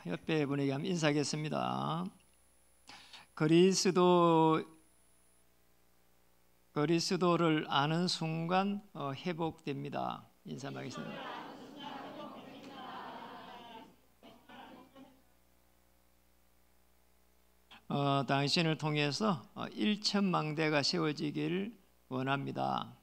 옆에 분에게 한번 인사하겠습니다. 그리스도를 아는 순간 회복됩니다. 인사하겠습니다. 당신을 통해서 일천망대가 세워지길 원합니다.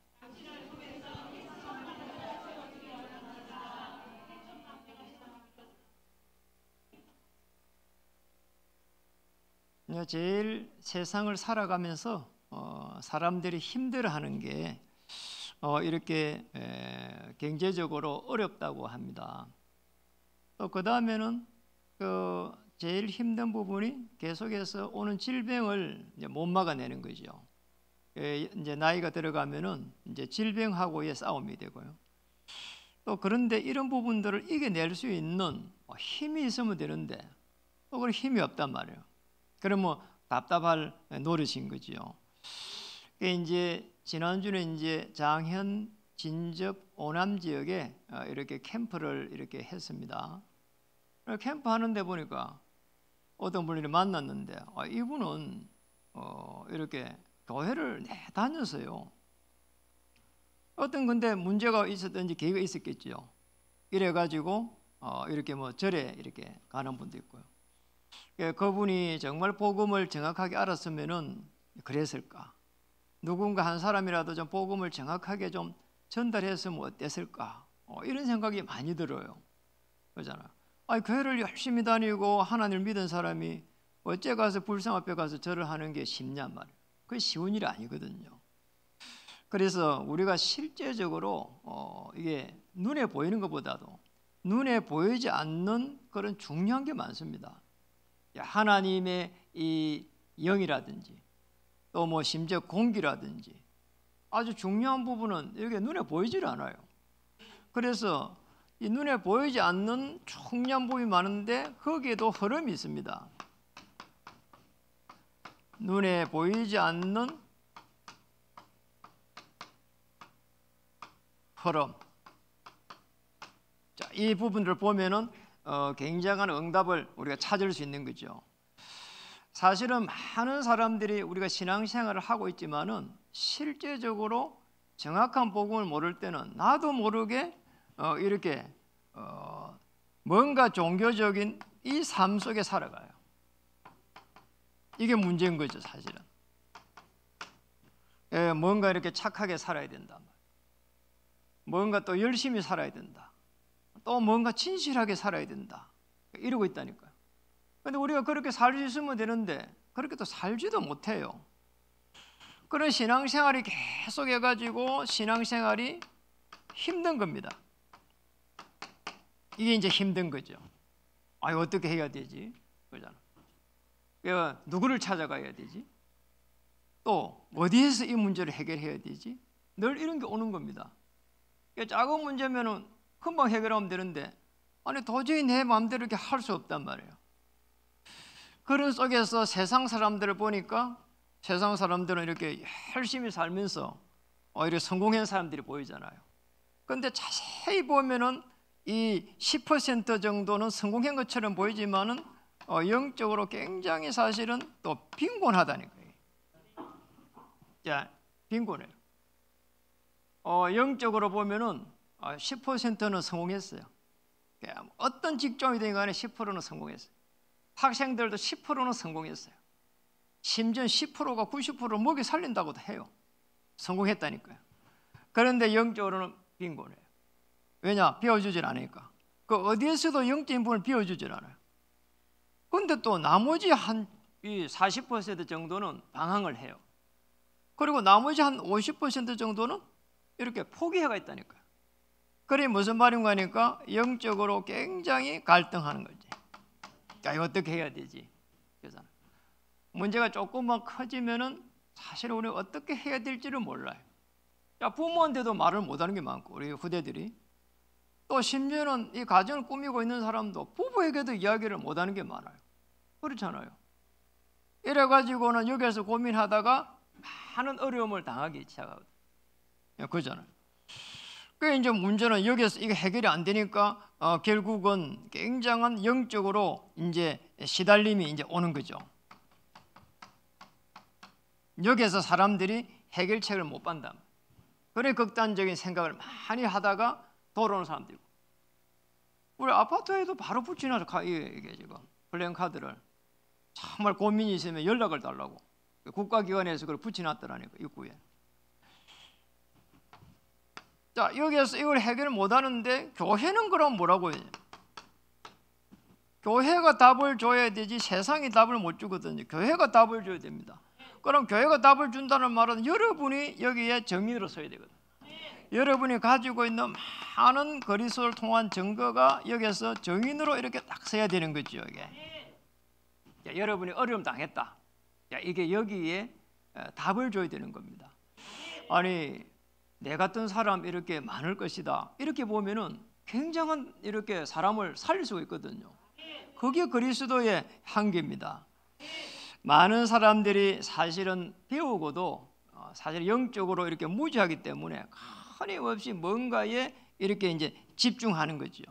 제일 세상을 살아가면서 사람들이 힘들어하는 게 이렇게 경제적으로 어렵다고 합니다. 또 그 다음에는 제일 힘든 부분이 계속해서 오는 질병을 이제 못 막아내는 거죠. 이제 나이가 들어가면은 이제 질병하고의 싸움이 되고요. 또 그런데 이런 부분들을 이겨낼 수 있는 힘이 있으면 되는데 또 그런 힘이 없단 말이에요. 그러면 답답할 노릇인 거지요. 이제 지난주에 이제 장현, 진접, 오남 지역에 이렇게 캠프를 이렇게 했습니다. 캠프 하는데 보니까 어떤 분이 만났는데 이분은 이렇게 교회를 다녔어요. 어떤 근데 문제가 있었든지 계기가 있었겠죠. 이래가지고 이렇게 뭐 절에 이렇게 가는 분도 있고요. 그분이 정말 복음을 정확하게 알았으면은 그랬을까? 누군가 한 사람이라도 좀 복음을 정확하게 좀 전달했으면 어땠을까? 이런 생각이 많이 들어요. 그러잖아요. 교회를 열심히 다니고 하나님을 믿은 사람이 어째 가서 불상 앞에 가서 절을 하는 게 쉽냔 말이에요. 그게 쉬운 일이 아니거든요. 그래서 우리가 실제적으로 이게 눈에 보이는 것보다도 눈에 보이지 않는 그런 중요한 게 많습니다. 하나님의 이 영이라든지 또 뭐 심지어 공기라든지 아주 중요한 부분은 이게 눈에 보이질 않아요. 그래서 이 눈에 보이지 않는 중요한 부분이 많은데 거기에도 흐름이 있습니다. 눈에 보이지 않는 흐름. 자, 이 부분들을 보면은 굉장한 응답을 우리가 찾을 수 있는 거죠. 사실은 많은 사람들이 우리가 신앙생활을 하고 있지만은 실제적으로 정확한 복음을 모를 때는 나도 모르게 이렇게 뭔가 종교적인 이 삶 속에 살아가요. 이게 문제인 거죠, 사실은. 뭔가 이렇게 착하게 살아야 된다. 뭔가 또 열심히 살아야 된다. 또 뭔가 진실하게 살아야 된다. 이러고 있다니까요. 그런데 우리가 그렇게 살 수 있으면 되는데 그렇게 또 살지도 못해요. 그런 신앙생활이 계속 해가지고 신앙생활이 힘든 겁니다. 이게 이제 힘든 거죠. 어떻게 해야 되지? 그러잖아. 누구를 찾아가야 되지? 또 어디에서 이 문제를 해결해야 되지? 늘 이런 게 오는 겁니다. 작은 문제면은 금방 해결하면 되는데 도저히 내 마음대로 이렇게 할 수 없단 말이에요. 그런 속에서 세상 사람들을 보니까 세상 사람들은 이렇게 열심히 살면서 오히려 성공한 사람들이 보이잖아요. 그런데 자세히 보면은 이 10% 정도는 성공한 것처럼 보이지만은 영적으로 굉장히 사실은 또 빈곤하다니까요. 자, 빈곤해요. 영적으로 보면은 10%는 성공했어요. 어떤 직종이든 간에 10%는 성공했어요. 학생들도 10%는 성공했어요. 심지어 10%가 90%를 먹여 살린다고도 해요. 성공했다니까요. 그런데 영적으로는 빈곤해요. 왜냐? 비워주질 않으니까. 어디에서도 영적인 부분을 비워주질 않아요. 그런데 또 나머지 한 40% 정도는 방황을 해요. 그리고 나머지 한 50% 정도는 이렇게 포기해가 있다니까요. 그게 무슨 말인가 하니까 영적으로 굉장히 갈등하는 거지. 이거 어떻게 해야 되지? 그래서 문제가 조금만 커지면은 사실 우리가 어떻게 해야 될지를 몰라요. 부모한테도 말을 못하는 게 많고 우리 후대들이 또 심지어는 이 가정을 꾸미고 있는 사람도 부부에게도 이야기를 못하는 게 많아요. 그렇잖아요. 이래가지고는 여기서 고민하다가 많은 어려움을 당하기 시작하거든요. 그렇잖아요. 그 이제 문제는 여기서 이게 해결이 안 되니까 결국은 굉장한 영적으로 이제 시달림이 이제 오는 거죠. 여기에서 사람들이 해결책을 못 받는다. 그래 극단적인 생각을 많이 하다가 돌아오는 사람들이고, 우리 아파트에도 바로 붙여놔서 이게 지금 플랜카드를 정말 고민이 있으면 연락을 달라고 국가기관에서 그걸 붙여놨더라니까 입구에. 자, 여기에서 이걸 해결을 못하는데 교회는 그럼 뭐라고 해요? 교회가 답을 줘야 되지 세상이 답을 못 주거든요. 교회가 답을 줘야 됩니다. 그럼 교회가 답을 준다는 말은 여러분이 여기에 정의로 서야 되거든요. 여러분이 가지고 있는 많은 그리스도를 통한 증거가 여기서 정인으로 이렇게 딱 서야 되는 거죠. 이게. 야, 여러분이 어려움 당했다. 야, 이게 여기에 답을 줘야 되는 겁니다. 아니, 내 같은 사람 이렇게 많을 것이다. 이렇게 보면은 굉장한 이렇게 사람을 살릴 수가 있거든요. 그게 그리스도의 한계입니다. 많은 사람들이 사실은 배우고도 사실 영적으로 이렇게 무지하기 때문에 끊임없이 뭔가에 이렇게 이제 집중하는 거죠.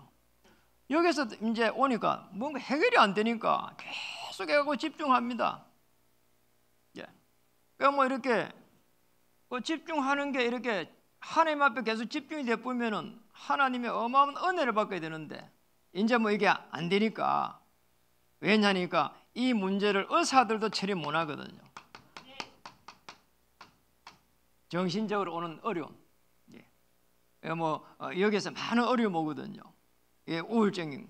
여기서 이제 오니까 뭔가 해결이 안 되니까 계속 해가고 집중합니다. 예. 그러니까 뭐 이렇게 집중하는 게 이렇게 하나님 앞에 계속 집중이 돼 보면은 하나님의 어마어마한 은혜를 받게 되는데 이제 뭐 이게 안 되니까, 왜냐니까 이 문제를 의사들도 처리 못 하거든요. 정신적으로 오는 어려움. 뭐 여기서 많은 어려움 오거든요. 우울증,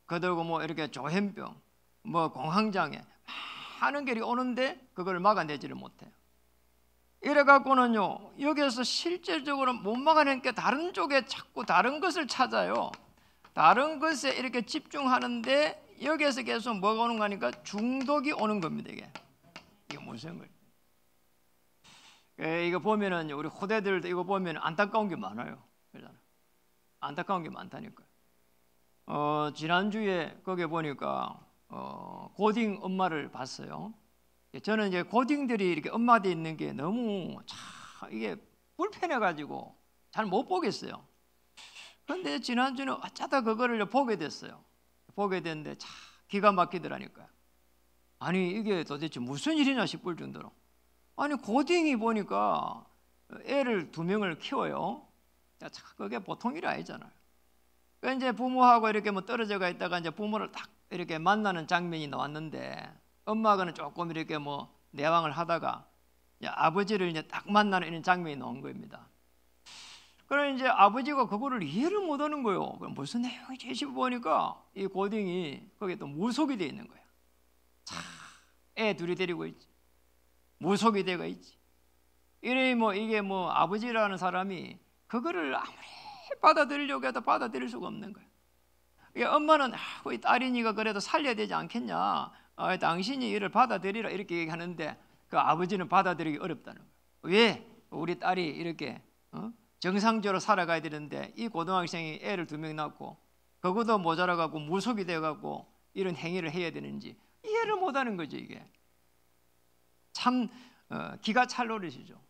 그들고 뭐 이렇게 조현병, 뭐 공황장애, 많은 게 오는데 그걸 막아내지를 못해요. 이래 갖고는요, 여기에서 실질적으로 못 막아내니까 다른 쪽에 자꾸 다른 것을 찾아요. 다른 것에 이렇게 집중하는데 여기에서 계속 뭐가 오는 거니까 중독이 오는 겁니다. 이게 무슨 거예요? 이거 보면은 우리 후대들도 이거 보면 안타까운 게 많아요. 그러잖아요. 안타까운 게 많다니까요. 지난주에 거기 보니까 고딩 엄마를 봤어요. 저는 이제 고딩들이 이렇게 엄마돼 있는 게 너무 참 이게 불편해 가지고 잘 못 보겠어요. 그런데 지난주는 어쩌다 그거를 보게 됐어요. 보게 됐는데 참 기가 막히더라니까요. 아니 이게 도대체 무슨 일이냐 싶을 정도로, 아니 고딩이 보니까 애를 2명을 키워요. 그게 보통 일이 아니잖아요. 그러니까 이제 부모하고 이렇게 뭐 떨어져가 있다가 이제 부모를 딱 이렇게 만나는 장면이 나왔는데, 엄마가는 조금 이렇게 뭐 내왕을 하다가 이제 아버지를 이제 딱 만나는 이런 장면이 나온 겁니다. 그럼 이제 아버지가 그거를 이해를 못하는 거예요. 그럼 무슨 내용이지 싶어 보니까 이 고딩이 거기에 또 무속이 돼 있는 거야. 참, 애 둘이 데리고 있지. 무속이 되어 있지. 이래 뭐 이게 뭐 아버지라는 사람이 그거를 아무리 받아들이려고 해도 받아들일 수가 없는 거예요. 이게 엄마는 우리 딸이니까 그래도 살려야 되지 않겠냐. 당신이 이를 받아들이라 이렇게 얘기하는데 그 아버지는 받아들이기 어렵다는 거예요. 왜? 우리 딸이 이렇게 정상적으로 살아가야 되는데 이 고등학생이 애를 2명 낳고 그것도 모자라갖고 무속이 돼갖고 이런 행위를 해야 되는지 이해를 못하는 거죠. 이게 참 기가 찰 노릇이죠.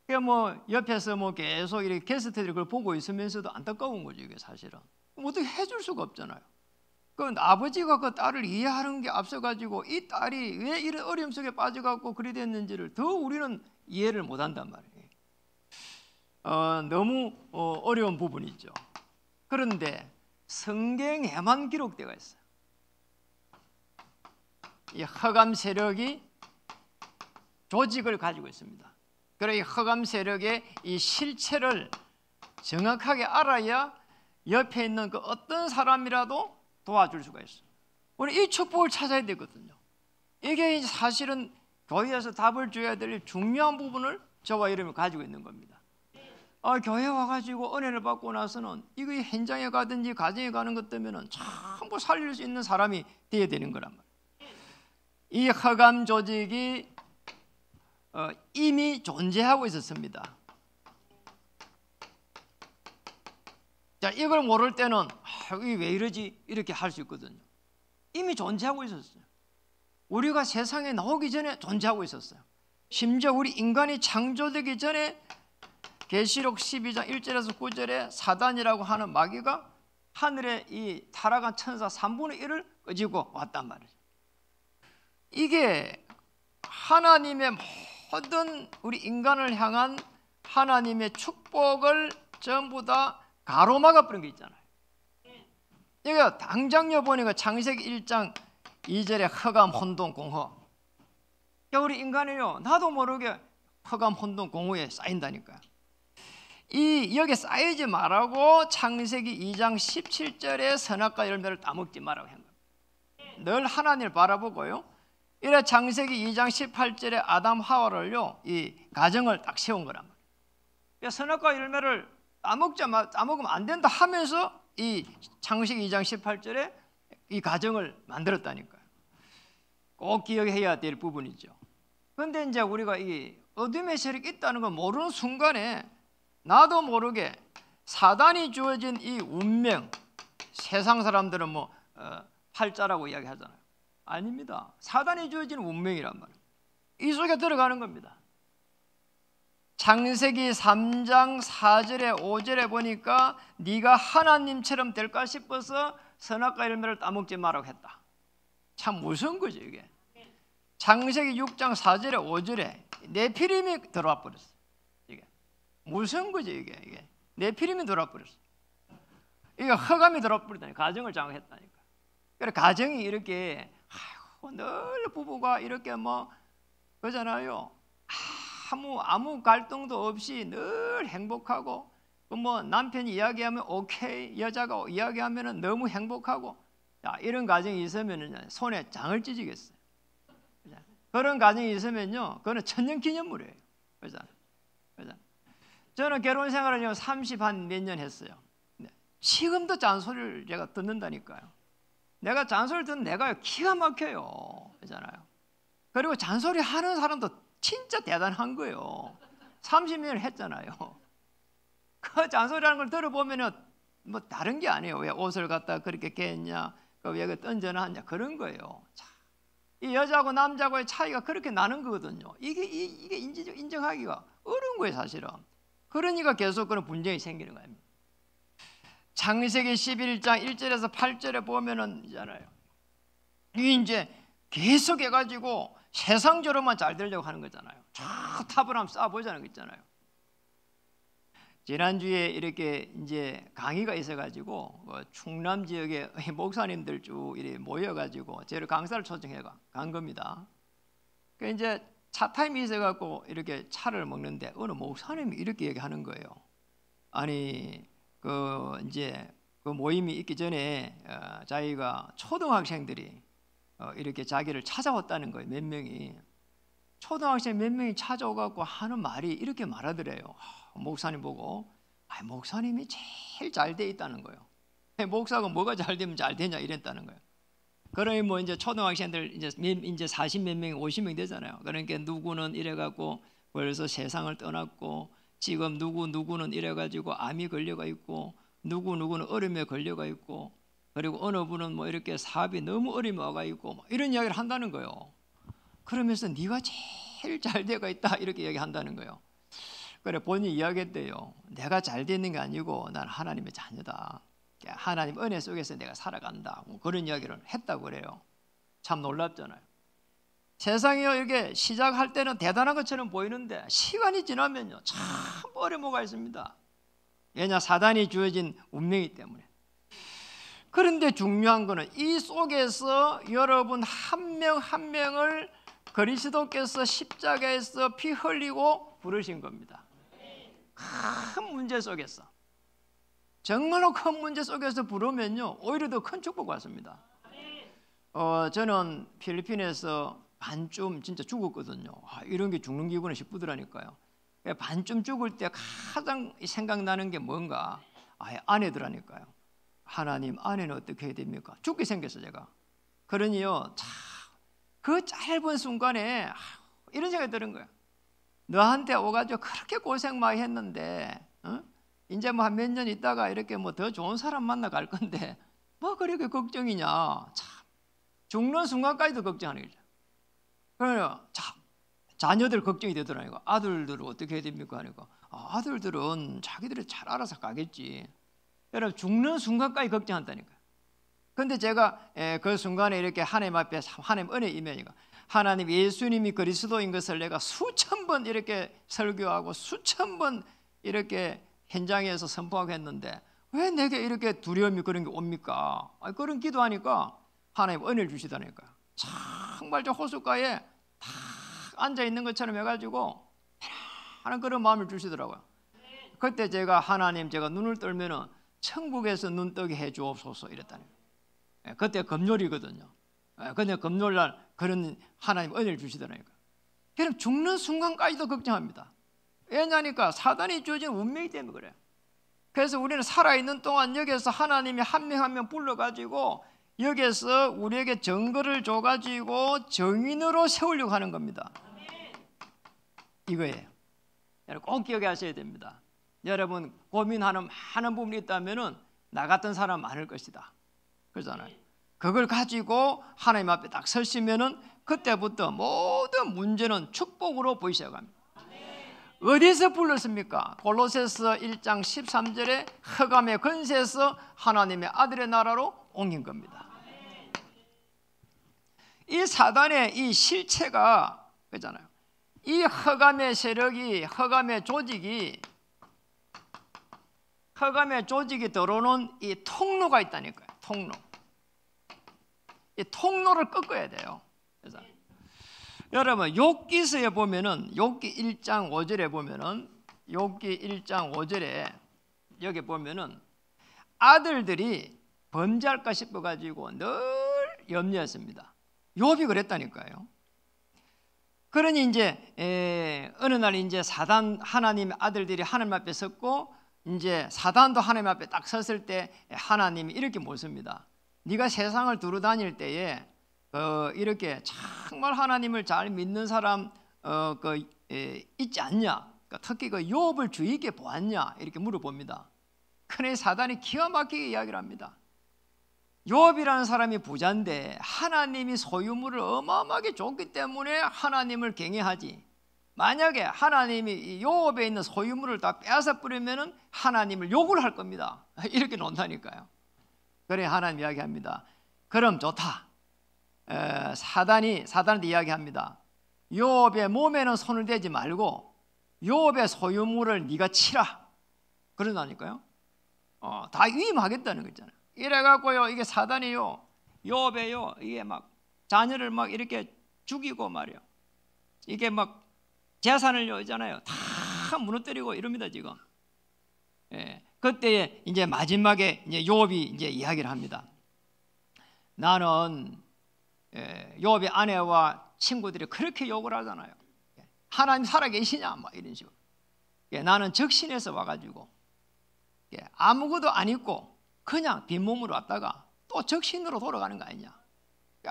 그러니까 뭐 옆에서 뭐 계속 이렇게 게스트들이 그걸 보고 있으면서도 안타까운 거죠. 이게 사실은 어떻게 해줄 수가 없잖아요. 그 아버지가 그 딸을 이해하는 게 앞서가지고 이 딸이 왜 이런 어려움 속에 빠져갖고 그리 됐는지를 더 우리는 이해를 못한단 말이에요. 너무 어려운 부분이죠. 그런데 성경에만 기록되어 있어요. 이 흑암 세력이 조직을 가지고 있습니다. 그래서 이 흑암 세력의 이 실체를 정확하게 알아야 옆에 있는 그 어떤 사람이라도 도와줄 수가 있어요. 우리 이 축복을 찾아야 되거든요. 이게 사실은 교회에서 답을 줘야 될 중요한 부분을 저와 여러분이 가지고 있는 겁니다. 교회 와가지고 은혜를 받고 나서는 이거 현장에 가든지 가정에 가는 것 때문에 전부 살릴 수 있는 사람이 되어야 되는 거란 말이에요. 이 흑암 조직이 이미 존재하고 있었습니다. 자, 이걸 모를 때는 이게 왜 이러지? 이렇게 할 수 있거든요. 이미 존재하고 있었어요. 우리가 세상에 나오기 전에 존재하고 있었어요. 심지어 우리 인간이 창조되기 전에 계시록 12장 1절에서 9절에 사단이라고 하는 마귀가 하늘에 이 타락한 천사 3분의 1을 끄집고 왔단 말이죠. 이게 하나님의 모든 우리 인간을 향한 하나님의 축복을 전부 다 가로막아 버린 게 있잖아요. 이거 당장요 보니까 창세기 1장 2절에 흑암, 혼돈, 공허. 우리 인간이요 나도 모르게 흑암, 혼돈, 공허에 쌓인다니까요. 이 여기 쌓이지 말라고 창세기 2장 17절에 선악과 열매를 따먹지 말라고 한 겁니다. 늘 하나님을 바라보고요. 이래 창세기 2장 18절에 아담 하와를요 이 가정을 딱 세운 거란 말이에요. 선악과 열매를 따먹으면 안 된다 하면서 이 창세기 2장 18절에 이 가정을 만들었다니까요. 꼭 기억해야 될 부분이죠. 그런데 이제 우리가 이 어둠의 세력이 있다는 걸 모르는 순간에 나도 모르게 사단이 주어진 이 운명, 세상 사람들은 뭐 팔자라고 이야기하잖아요. 아닙니다. 사단이 주어진 운명이란 말이에요. 이 속에 들어가는 겁니다. 창세기 3장 4절에 5절에 보니까 네가 하나님처럼 될까 싶어서 선악과 열매를 따먹지 말라고 했다. 참 무서운 거죠 이게. 창세기 6장 4절에 5절에 네피림이 들어와 버렸어. 이게 무서운 거죠 이게. 네피림이 들어와 버렸어. 이게 흑암이 들어와 버렸다니 가정을 장악했다니까. 그래 가정이 이렇게 늘 부부가 이렇게 뭐 그러잖아요. 아무 갈등도 없이 늘 행복하고 뭐 남편이 이야기하면 오케이, 여자가 이야기하면 너무 행복하고 이런 가정이 있으면 손에 장을 찢겠어요. 그런 가정이 있으면요 그거는 천년기념물이에요. 그죠? 저는 결혼 생활을 30 한 몇 년 했어요. 지금도 잔소리를 제가 듣는다니까요. 내가 잔소리 듣는 내가 기가 막혀요. 그잖아요. 그리고 잔소리 하는 사람도 진짜 대단한 거예요. 30년을 했잖아요. 그 잔소리하는 걸 들어보면은 뭐 다른 게 아니에요. 왜 옷을 갖다 그렇게 개했냐, 왜 던져놨냐 그런 거예요. 자, 이 여자하고 남자하고의 차이가 그렇게 나는 거거든요. 이게 인정하기가 어려운 거예요, 사실은. 그러니까 계속 그런 분쟁이 생기는 거예요. 창세기 11장 1절에서 8절에 보면은 있잖아요. 이 이제 계속 해가지고 세상적으로만 잘 되려고 하는 거잖아요. 쫙 탑을 한번 쌓아보자는 거 있잖아요. 지난주에 이렇게 이제 강의가 있어가지고 충남 지역의 목사님들 쭉 이렇게 모여가지고 저를 강사를 초청해 간 겁니다. 그 이제 차 타임이 있어갖고 이렇게 차를 먹는데 어느 목사님이 이렇게 얘기하는 거예요. 아니 이제 그 모임이 있기 전에 자기가 초등학생들이 이렇게 자기를 찾아왔다는 거예요. 몇 명이 초등학생 몇 명이 찾아오갖고 하는 말이 이렇게 말하더래요. 목사님 보고 목사님이 제일 잘 돼 있다는 거예요. 목사가 뭐가 잘 되면 잘 되냐 이랬다는 거예요. 그러니 뭐 이제 초등학생들 이제 40 몇 명, 50명 되잖아요. 그러니까 누구는 이래갖고 벌써 세상을 떠났고 지금 누구는 이래가지고 암이 걸려가 있고 누구는 어려움에 걸려가 있고 그리고 어느 분은 뭐 이렇게 사업이 너무 어려움에 와가 있고 뭐 이런 이야기를 한다는 거예요. 그러면서 네가 제일 잘 되가 있다 이렇게 얘기한다는 거예요. 그래 본인이 이야기했대요. 내가 잘 되는 게 아니고 난 하나님의 자녀다. 하나님 은혜 속에서 내가 살아간다. 뭐 그런 이야기를 했다고 그래요. 참 놀랍잖아요. 세상이요 이렇게 시작할 때는 대단한 것처럼 보이는데 시간이 지나면요 참 어려움가 있습니다. 왜냐 사단이 주어진 운명이기 때문에. 그런데 중요한 거는 이 속에서 여러분 한 명 한 명을 그리스도께서 십자가에서 피 흘리고 부르신 겁니다. 큰 문제 속에서 정말로 큰 문제 속에서 부르면요 오히려 더 큰 축복 받습니다. 저는 필리핀에서 반쯤 진짜 죽었거든요. 이런 게 죽는 기분이 싶더라니까요. 반쯤 죽을 때 가장 생각나는 게 뭔가 아내더라니까요. 하나님 아내는 어떻게 해야 됩니까? 죽게 생겼어 제가. 그러니요 그 짧은 순간에 이런 생각이 드는 거예요. 너한테 오가지고 그렇게 고생 많이 했는데 이제 뭐 한 몇 년 있다가 이렇게 뭐 더 좋은 사람 만나 갈 건데 뭐 그렇게 걱정이냐. 참 죽는 순간까지도 걱정하는 거죠. 그러니까 자녀들 걱정이 되더라고요. 아들들은 어떻게 해야 됩니까? 하니까 아들들은 자기들이 잘 알아서 가겠지. 여러분 죽는 순간까지 걱정한다니까요. 근데 제가 그 순간에 이렇게 하나님 앞에 하나님 은혜 임하니까 하나님 예수님이 그리스도인 것을 내가 수천 번 이렇게 설교하고 수천 번 이렇게 현장에서 선포하고 했는데 왜 내게 이렇게 두려움이 그런 게 옵니까? 그런 기도하니까 하나님 은혜를 주시다니까요. 정말 저 호숫가에 딱 앉아 있는 것처럼 해가지고 하는 그런 마음을 주시더라고요. 그때 제가 하나님 제가 눈을 뜨면은 천국에서 눈 뜨게 해 주옵소서 이랬다니. 그때 금요일이거든요. 근데 금요일날 그런 하나님 은혜를 주시더라니까. 그럼 죽는 순간까지도 걱정합니다. 왜냐니까 사단이 주어진 운명이 때문에 그래요. 그래서 우리는 살아있는 동안 여기서 하나님이 한 명 한 명 불러가지고 여기서 우리에게 증거를 줘가지고 정인으로 세우려고 하는 겁니다. 이거예요. 여러분 꼭 기억하셔야 됩니다. 여러분 고민하는 많은 부분이 있다면은 나 같은 사람 많을 것이다. 그러잖아요. 그걸 가지고 하나님 앞에 딱 서시면은 그때부터 모든 문제는 축복으로 보이기 시작합니다. 어디서 불렀습니까? 골로새서 1장 13절에 흑암의 권세에서 하나님의 아들의 나라로 옮긴 겁니다. 이 사단의 이 실체가 그잖아요. 이 흑암의 세력이 흑암의 조직이 들어오는 이 통로가 있다니까요. 통로. 이 통로를 꺾어야 돼요. 그래서 여러분 욥기서에 보면은 욥기 1장 5절에 보면은 욥기 1장 5절에 여기 보면은 아들들이 범죄할까 싶어 가지고 늘 염려했습니다. 욥이 그랬다니까요. 그러니 이제 어느 날 이제 사단 하나님의 아들들이 하나님 앞에 섰고 이제 사단도 하나님 앞에 딱 섰을 때 하나님이 이렇게 묻습니다. 네가 세상을 두루 다닐 때에 이렇게 정말 하나님을 잘 믿는 사람 있지 않냐? 그러니까 특히 그 욥을 주의 있게 보았냐? 이렇게 물어봅니다. 그러니 사단이 기가 막히게 이야기를 합니다. 욥이라는 사람이 부자인데 하나님이 소유물을 어마어마하게 줬기 때문에 하나님을 경외하지. 만약에 하나님이 욥에 있는 소유물을 다 빼앗아 버리면은 하나님을 욕을 할 겁니다. 이렇게 논다니까요. 그래 하나님 이야기합니다. 그럼 좋다. 사단한테 이야기합니다. 욥의 몸에는 손을 대지 말고 욥의 소유물을 네가 치라. 그러다니까요. 다 위임하겠다는 거 있잖아요. 이래갖고요 이게 사단이요 욥에요 이게 막 자녀를 막 이렇게 죽이고 말이요 이게 막 재산을요 있잖아요 다 무너뜨리고 이럽니다 지금. 그때 이제 마지막에 이제 욥이 이제 이야기를 합니다. 나는 욥의 아내와 친구들이 그렇게 욕을 하잖아요. 하나님 살아계시냐 막 이런 식으로. 나는 적신에서 와가지고 아무것도 안 입고 그냥 빈몸으로 왔다가 또 적신으로 돌아가는 거 아니냐.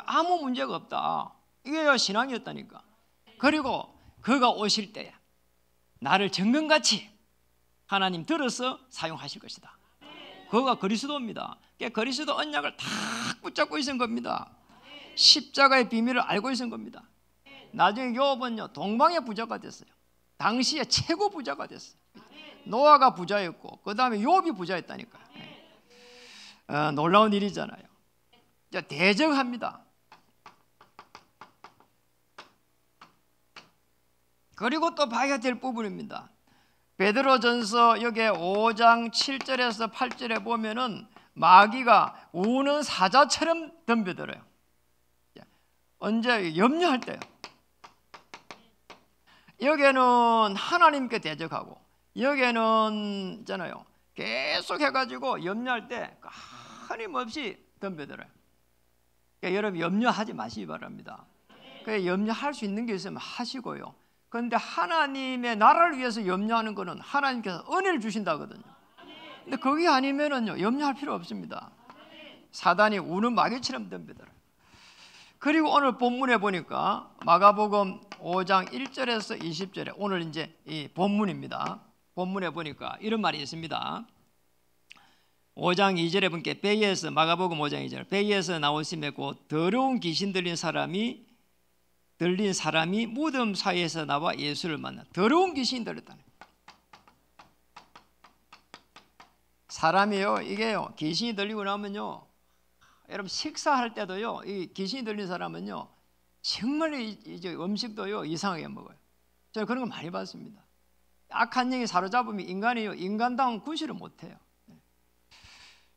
아무 문제가 없다. 이게 신앙이었다니까. 그리고 그가 오실 때에 나를 정금같이 하나님 들어서 사용하실 것이다. 그가 그리스도입니다. 그리스도 언약을 탁 붙잡고 있은 겁니다. 십자가의 비밀을 알고 있은 겁니다. 나중에 욥은요 동방의 부자가 됐어요. 당시에 최고 부자가 됐어요. 노아가 부자였고 그 다음에 욥이 부자였다니까요. 놀라운 일이잖아요. 대적합니다. 그리고 또 봐야 될 부분입니다. 베드로전서 여기 5장 7절에서 8절에 보면은 마귀가 우는 사자처럼 덤벼들어요. 언제? 염려할 때요. 여기에는 하나님께 대적하고 여기에는 있잖아요. 계속 해가지고 염려할 때 끊임없이 덤벼들어요. 그러니까 여러분 염려하지 마시기 바랍니다. 그러니까 염려할 수 있는 게 있으면 하시고요. 그런데 하나님의 나라를 위해서 염려하는 것은 하나님께서 은혜를 주신다거든요. 근데 그게 아니면은요 염려할 필요 없습니다. 사단이 우는 마귀처럼 덤벼들어요. 그리고 오늘 본문에 보니까 마가복음 5장 1절에서 20절에 오늘 이제 이 본문입니다. 본문에 보니까 이런 말이 있습니다. 5장 2절에 보니까 배에서 마가복음 5장 2절 배에서 나오심에 곧 더러운 귀신 들린 사람이 무덤 사이에서 나와 예수를 만나. 더러운 귀신이 들렸다네. 사람이요, 이게요, 귀신이 들리고 나면요, 여러분 식사할 때도요, 이 귀신이 들린 사람은요, 정말 이제 음식도요 이상하게 먹어요. 저는 그런 거 많이 봤습니다. 악한 영이 사로잡으면 인간이요, 인간다운 구실을 못해요.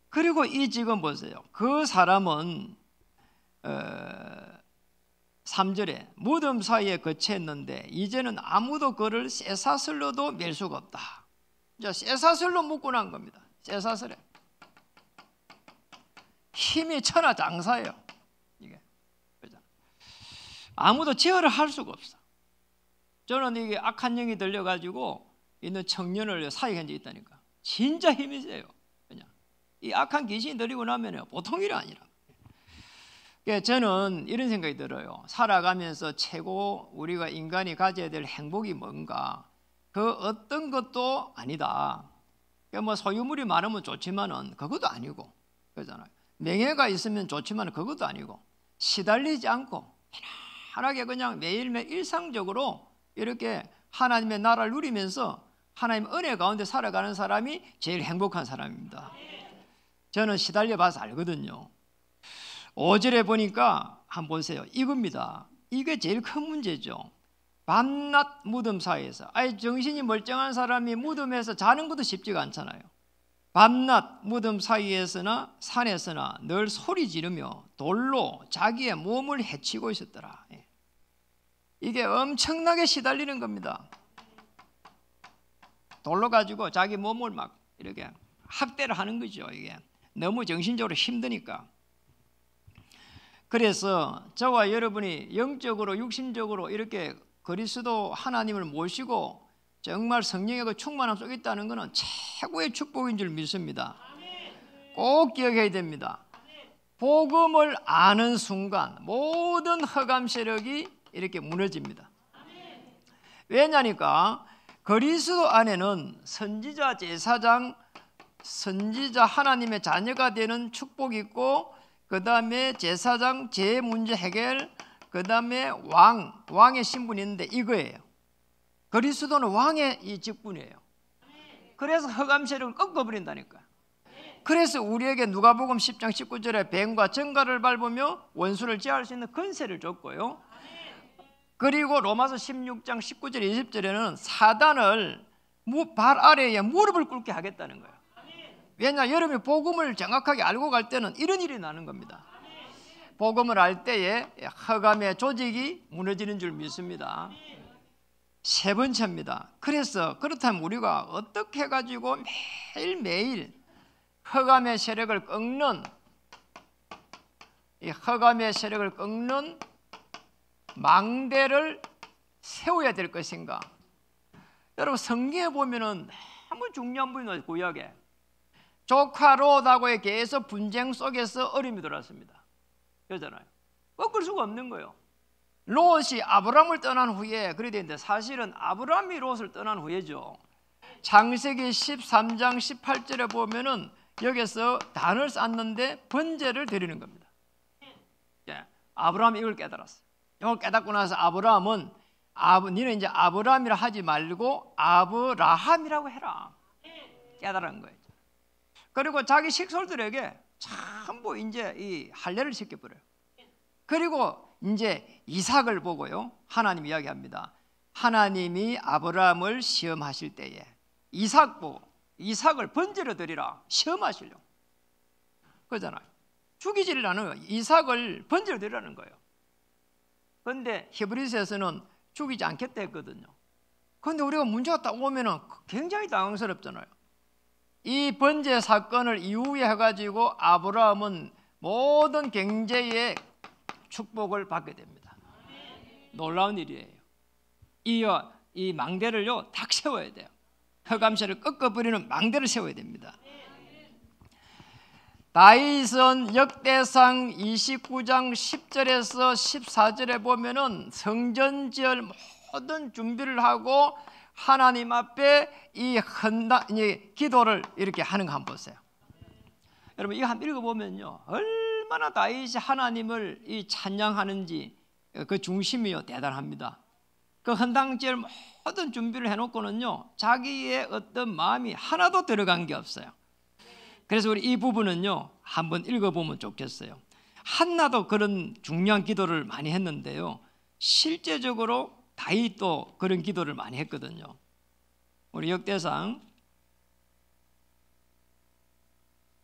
그리고 이 지금 보세요. 그 사람은 3절에 무덤 사이에 거처했는데 이제는 아무도 그를 쇠사슬로도 맬 수가 없다. 이제 쇠사슬로 묶고 난 겁니다. 쇠사슬에 힘이 천하장사예요. 이게 아무도 제어를 할 수가 없어. 저는 이게 악한 영이 들려가지고 있는 청년을 사이에 앉아 있다니까. 진짜 힘이 세요. 그냥 이 악한 귀신이 들리고 나면 보통 일이 아니라. 저는 이런 생각이 들어요. 살아가면서 최고 우리가 인간이 가져야 될 행복이 뭔가? 그 어떤 것도 아니다. 뭐 소유물이 많으면 좋지만은 그것도 아니고, 그러잖아요. 명예가 있으면 좋지만 그것도 아니고, 시달리지 않고 편안하게 그냥 매일매일 일상적으로 이렇게 하나님의 나라를 누리면서 하나님 은혜 가운데 살아가는 사람이 제일 행복한 사람입니다. 저는 시달려 봐서 알거든요. 5절에 보니까 한번 보세요. 이겁니다. 이게 제일 큰 문제죠. 밤낮 무덤 사이에서, 아예 정신이 멀쩡한 사람이 무덤에서 자는 것도 쉽지가 않잖아요. 밤낮 무덤 사이에서나 산에서나 늘 소리 지르며 돌로 자기의 몸을 해치고 있었더라. 이게 엄청나게 시달리는 겁니다. 돌로 가지고 자기 몸을 막 이렇게 학대를 하는 거죠. 이게 너무 정신적으로 힘드니까. 그래서 저와 여러분이 영적으로 육신적으로 이렇게 그리스도 하나님을 모시고 정말 성령의 그 충만함 속에 있다는 것은 최고의 축복인 줄 믿습니다. 꼭 기억해야 됩니다. 복음을 아는 순간 모든 흑암 세력이 이렇게 무너집니다. 왜냐니까 그리스도 안에는 선지자, 제사장, 선지자 하나님의 자녀가 되는 축복이 있고, 그 다음에 제사장 제 문제 해결, 그 다음에 왕의 신분이 있는데 이거예요. 그리스도는 왕의 이 직분이에요. 그래서 흑암 세력을 꺾어버린다니까. 그래서 우리에게 누가복음 10장 19절에 뱀과 정갈을 밟으며 원수를 제할 수 있는 권세를 줬고요. 그리고 로마서 16장 19절 20절에는 사단을 발 아래에 무릎을 꿇게 하겠다는 거예요. 왜냐, 여러분이 복음을 정확하게 알고 갈 때는 이런 일이 나는 겁니다. 복음을 알 때에 흑암의 조직이 무너지는 줄 믿습니다. 세 번째입니다. 그래서 그렇다면 우리가 어떻게 해가지고 매일매일 흑암의 세력을 꺾는, 이 흑암의 세력을 꺾는 망대를 세워야 될 것인가? 여러분 성경에 보면은 너무 중요한 분이 구약에 조카 롯하고의 계속 분쟁 속에서 어림이 들어왔습니다. 그러잖아요. 꺾을 수가 없는 거예요. 롯이 아브람을 떠난 후에 그래 되는데 사실은 아브람이 롯을 떠난 후에죠. 창세기 13장 18절에 보면은 여기서 단을 쌓는데 번제를 드리는 겁니다. 아브람이 이걸 깨달았어요. 이걸 깨닫고 나서 아브람은 니는 이제 아브람이라 하지 말고 아브라함이라고 해라. 깨달은 거예요. 그리고 자기 식솔들에게 전부 이제 이 할례를 시켜버려요. 그리고 이제 이삭을 보고요, 하나님 이야기합니다. 하나님이 아브라함을 시험하실 때에 이삭 보고 이삭을 번제로 드리라 시험하시려고 그러잖아요. 죽이지를 않아요. 이삭을 번제로 드리라는 거예요. 그런데 히브리서에서는 죽이지 않겠다 했거든요. 그런데 우리가 문제가 딱 오면은 굉장히 당황스럽잖아요. 이 번제 사건을 이후에 해가지고 아브라함은 모든 경제의 축복을 받게 됩니다. 놀라운 일이에요. 이 망대를요 딱 세워야 돼요. 흑암세를 꺾어버리는 망대를 세워야 됩니다. 다윗은 역대상 29장 10절에서 14절에 보면은 성전 지을 모든 준비를 하고 하나님 앞에 이 기도를 이렇게 하는 거 한번 보세요. 여러분 이거 한번 읽어보면요 얼마나 다윗이 하나님을 이 찬양하는지 그 중심이요 대단합니다. 그 헌당 지을 모든 준비를 해놓고는요 자기의 어떤 마음이 하나도 들어간 게 없어요. 그래서 우리 이 부분은요 한번 읽어보면 좋겠어요. 한나도 그런 중요한 기도를 많이 했는데요, 실제적으로 다윗도 그런 기도를 많이 했거든요. 우리 역대상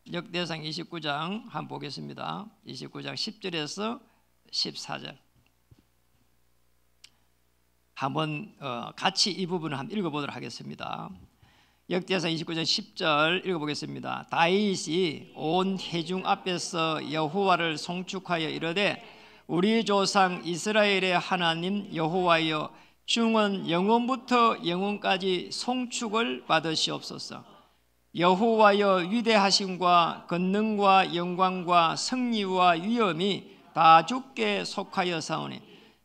29장 한번 보겠습니다. 29장 10절에서 14절 한번 같이 이 부분을 한번 읽어보도록 하겠습니다. 역대상 29장 10절 읽어보겠습니다. 다윗이 온 회중 앞에서 여호와를 송축하여 이르되 우리 조상 이스라엘의 하나님 여호와여, 중은 영원부터 영원까지 송축을 받으시옵소서. 여호와여, 위대하심과 권능과 영광과 승리와 위엄이 다 주께 속하여 사오니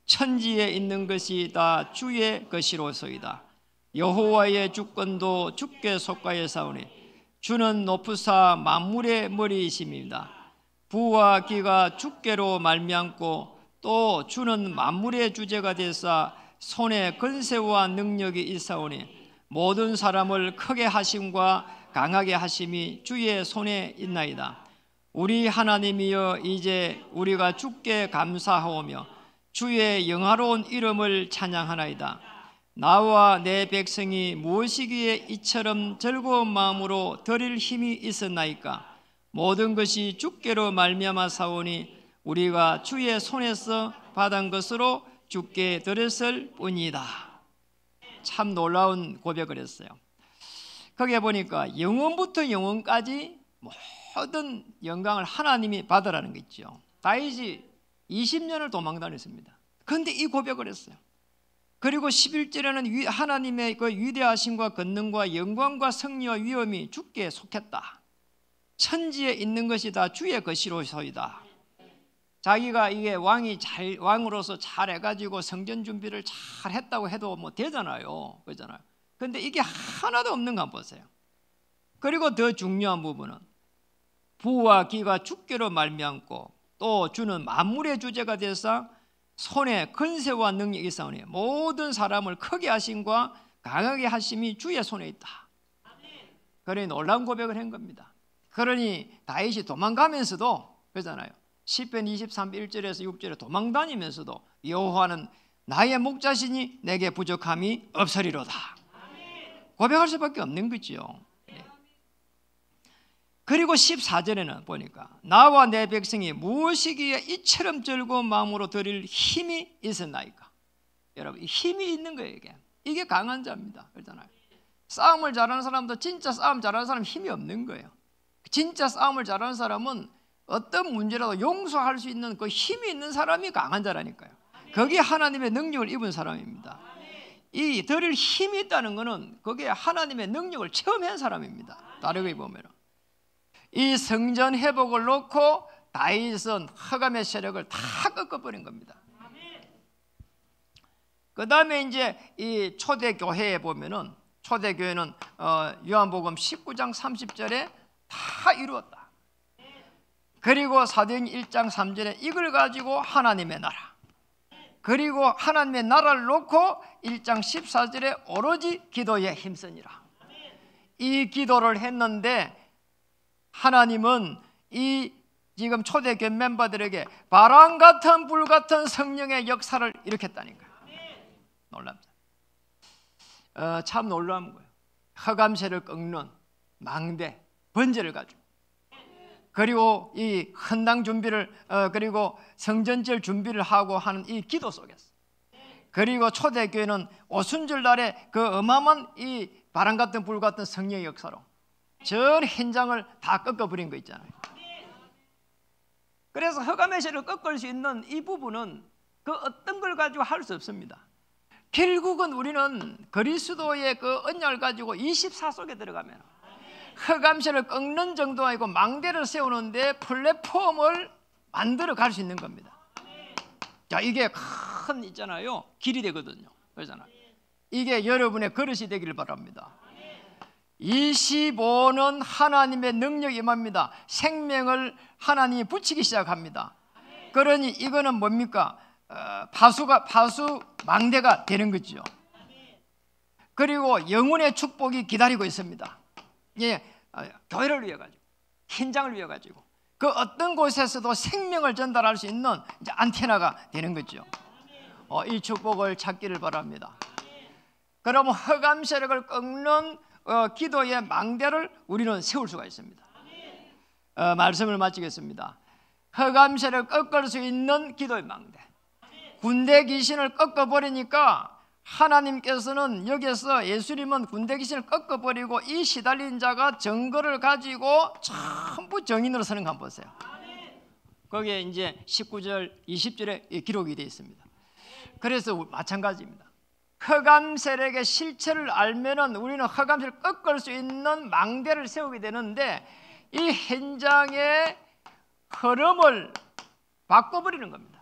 천지에 있는 것이 다 주의 것이로소이다. 여호와의 주권도 주께 속하여 사오니 주는 높으사 만물의 머리이심입니다. 부와 기가 주께로 말미암고 또 주는 만물의 주제가 되사 손에 권세와 능력이 있사오니 모든 사람을 크게 하심과 강하게 하심이 주의 손에 있나이다. 우리 하나님이여, 이제 우리가 주께 감사하오며 주의 영화로운 이름을 찬양하나이다. 나와 내 백성이 무엇이기에 이처럼 즐거운 마음으로 드릴 힘이 있었나이까? 모든 것이 주께로 말미암아 사오니 우리가 주의 손에서 받은 것으로 주께 드렸을 뿐이다. 참 놀라운 고백을 했어요. 거기에 보니까 영원부터 영원까지 모든 영광을 하나님이 받으라는 거 있죠. 다윗이 20년을 도망 다녔습니다. 그런데 이 고백을 했어요. 그리고 11절에는 하나님의 그 위대하심과 권능과 영광과 승리와 위엄이 주께 속했다. 천지에 있는 것이 다 주의 것이로소이다. 자기가 이게 왕으로서 잘 해가지고 성전 준비를 잘 했다고 해도 뭐 되잖아요. 그렇잖아요. 그런데 이게 하나도 없는 거 한번 보세요. 그리고 더 중요한 부분은 부와 기가 주께로 말미암고 또 주는 만물의 주제가 되사 손에 권세와 능력이 있사오니 모든 사람을 크게 하심과 강하게 하심이 주의 손에 있다. 그러니 놀라운 고백을 한 겁니다. 그러니 다윗이 도망가면서도 그러잖아요. 시편 23편 1절에서 6절에 도망다니면서도 여호와는 나의 목자시니 내게 부족함이 없으리로다. 고백할 수밖에 없는 거죠. 그리고 14절에는 보니까 나와 내 백성이 무엇이기에 이처럼 즐거운 마음으로 드릴 힘이 있었나이까? 여러분, 힘이 있는 거예요. 이게 강한 자입니다. 그렇잖아요. 싸움을 잘하는 사람도 진짜 싸움 잘하는 사람 힘이 없는 거예요. 진짜 싸움을 잘하는 사람은 어떤 문제라도 용서할 수 있는 그 힘이 있는 사람이 강한 자라니까요. 거기에 하나님의 능력을 입은 사람입니다. 이 드릴 힘이 있다는 것은 거기에 하나님의 능력을 체험한 사람입니다. 다르게 보면 이 성전 회복을 놓고 다윗은 흑암의 세력을 다 꺾어버린 겁니다. 그 다음에 이제 이 초대교회에 보면은 초대교회는 요한복음 19장 30절에 다 이루었다. 그리고 사도행 1장 3절에 이걸 가지고 하나님의 나라, 그리고 하나님의 나라를 놓고 1장 14절에 오로지 기도에 힘쓰니라. 이 기도를 했는데 하나님은 이 지금 초대교회 멤버들에게 바람 같은 불 같은 성령의 역사를 일으켰다니까요. 놀랍다. 참 놀라운 거예요. 흑암세를 꺾는 망대, 번제를 가지고, 그리고 이 헌당 준비를 그리고 성전절 준비를 하고 하는 이 기도 속에서, 그리고 초대교회는 오순절 날에 그 어마어마한 이 바람 같은 불 같은 성령의 역사로 전 현장을 다 꺾어버린 거 있잖아요. 그래서 흑암의 세를 꺾을 수 있는 이 부분은 그 어떤 걸 가지고 할 수 없습니다. 결국은 우리는 그리스도의 그 언약을 가지고 24 속에 들어가면 흑암세를 꺾는 정도가 아니고 망대를 세우는데 플랫폼을 만들어 갈 수 있는 겁니다. 자, 이게 큰 있잖아요. 길이 되거든요. 그렇잖아요. 이게 여러분의 그릇이 되기를 바랍니다. 25는 하나님의 능력이 임합니다. 생명을 하나님이 붙이기 시작합니다. 그러니 이거는 뭡니까? 파수 망대가 되는 거죠. 그리고 영혼의 축복이 기다리고 있습니다. 예, 교회를 위해 가지고 현장을 위해 가지고 그 어떤 곳에서도 생명을 전달할 수 있는 이제 안테나가 되는 거죠. 이 축복을 찾기를 바랍니다. 그럼 흑암 세력을 꺾는 기도의 망대를 우리는 세울 수가 있습니다. 말씀을 마치겠습니다. 흑암 세력을 꺾을 수 있는 기도의 망대, 군대 귀신을 꺾어버리니까 하나님께서는 여기서 예수님은 군대 귀신을 꺾어버리고 이 시달린 자가 증거를 가지고 전부 정인으로 서는 거 한번 보세요. 거기에 이제 19절 20절에 기록이 되어 있습니다. 그래서 마찬가지입니다. 흑암 세력의 실체를 알면은 우리는 흑암 세력을 꺾을 수 있는 망대를 세우게 되는데 이 현장의 흐름을 바꿔버리는 겁니다.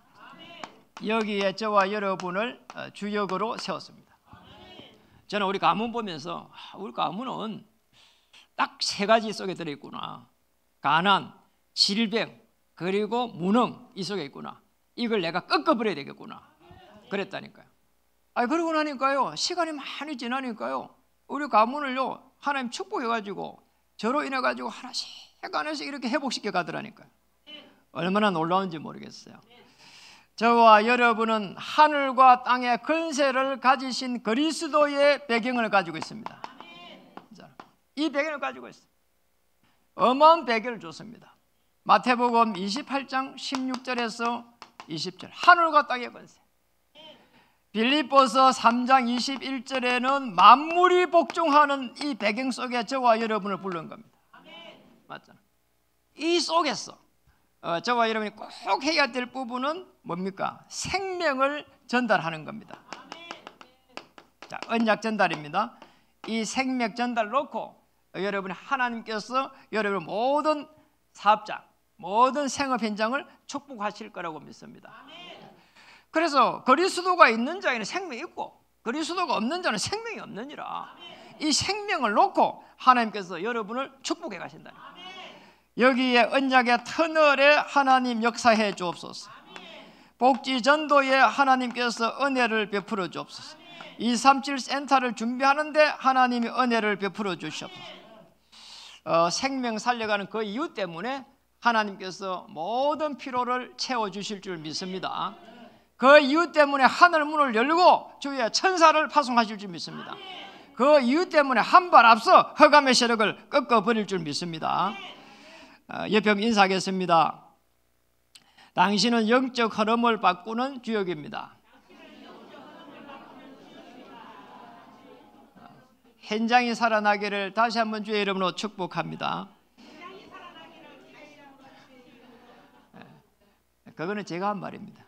여기에 저와 여러분을 주역으로 세웠습니다. 저는 우리 가문 보면서 우리 가문은 딱 세 가지 속에 들어있구나. 가난, 질병, 그리고 무능 이 속에 있구나. 이걸 내가 꺾어버려야 되겠구나. 그랬다니까요. 그러고 나니까요, 시간이 많이 지나니까요, 우리 가문을요 하나님 축복해가지고 저로 인해가지고 하나씩 이렇게 회복시켜 가더라니까요. 얼마나 놀라운지 모르겠어요. 저와 여러분은 하늘과 땅의 권세를 가지신 그리스도의 배경을 가지고 있습니다. 이 배경을 가지고 있어요. 어마어마한 배경을 줬습니다. 마태복음 28장 16절에서 20절 하늘과 땅의 권세. 빌립보서 3장 21절에는 만물이 복종하는 이 배경 속에 저와 여러분을 부른 겁니다. 맞잖아. 이 속에서 저와 여러분이 꼭 해야 될 부분은 뭡니까? 생명을 전달하는 겁니다. 자, 언약 전달입니다. 이 생명 전달 놓고 여러분이 하나님께서 여러분의 모든 사업장, 모든 생업 현장을 축복하실 거라고 믿습니다. 그래서 그리스도가 있는 자에는 생명이 있고 그리스도가 없는 자는 생명이 없느니라. 이 생명을 놓고 하나님께서 여러분을 축복해 가신다. 여기에 언약의 터널에 하나님 역사해 주옵소서. 복지 전도에 하나님께서 은혜를 베풀어 주옵소서. 237 센터를 준비하는데 하나님이 은혜를 베풀어 주시옵소서. 생명 살려가는 그 이유 때문에 하나님께서 모든 필요를 채워 주실 줄 믿습니다. 그 이유 때문에 하늘 문을 열고 주의 천사를 파송하실 줄 믿습니다. 그 이유 때문에 한 발 앞서 흑암의 세력을 꺾어버릴 줄 믿습니다. 옆에 인사하겠습니다. 당신은 영적 흐름을 바꾸는 주역입니다. 현장이 살아나기를 다시 한번 주의 이름으로 축복합니다. 그거는 제가 한 말입니다.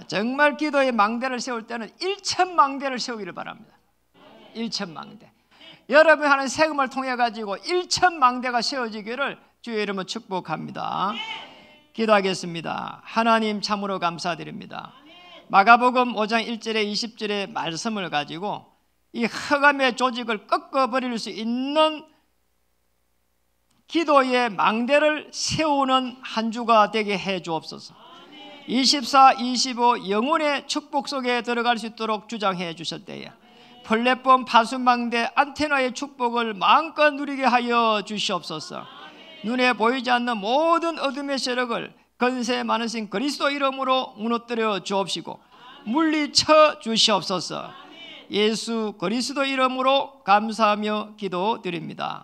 정말 기도의 망대를 세울 때는 1,000망대를 세우기를 바랍니다. 1,000망대. 여러분이 하는 세금을 통해 가지고 1,000망대가 세워지기를 주의 이름으로 축복합니다. 기도하겠습니다. 하나님 참으로 감사드립니다. 마가복음 5장 1절에 20절의 말씀을 가지고 이 흑암의 조직을 꺾어버릴 수 있는 기도의 망대를 세우는 한 주가 되게 해 주옵소서. 24, 25 영혼의 축복 속에 들어갈 수 있도록 주장해 주셨대요. 플랫폼 파수망대 안테나의 축복을 마음껏 누리게 하여 주시옵소서. 눈에 보이지 않는 모든 어둠의 세력을 권세 많으신 그리스도 이름으로 무너뜨려 주옵시고 물리쳐 주시옵소서. 예수 그리스도 이름으로 감사하며 기도드립니다.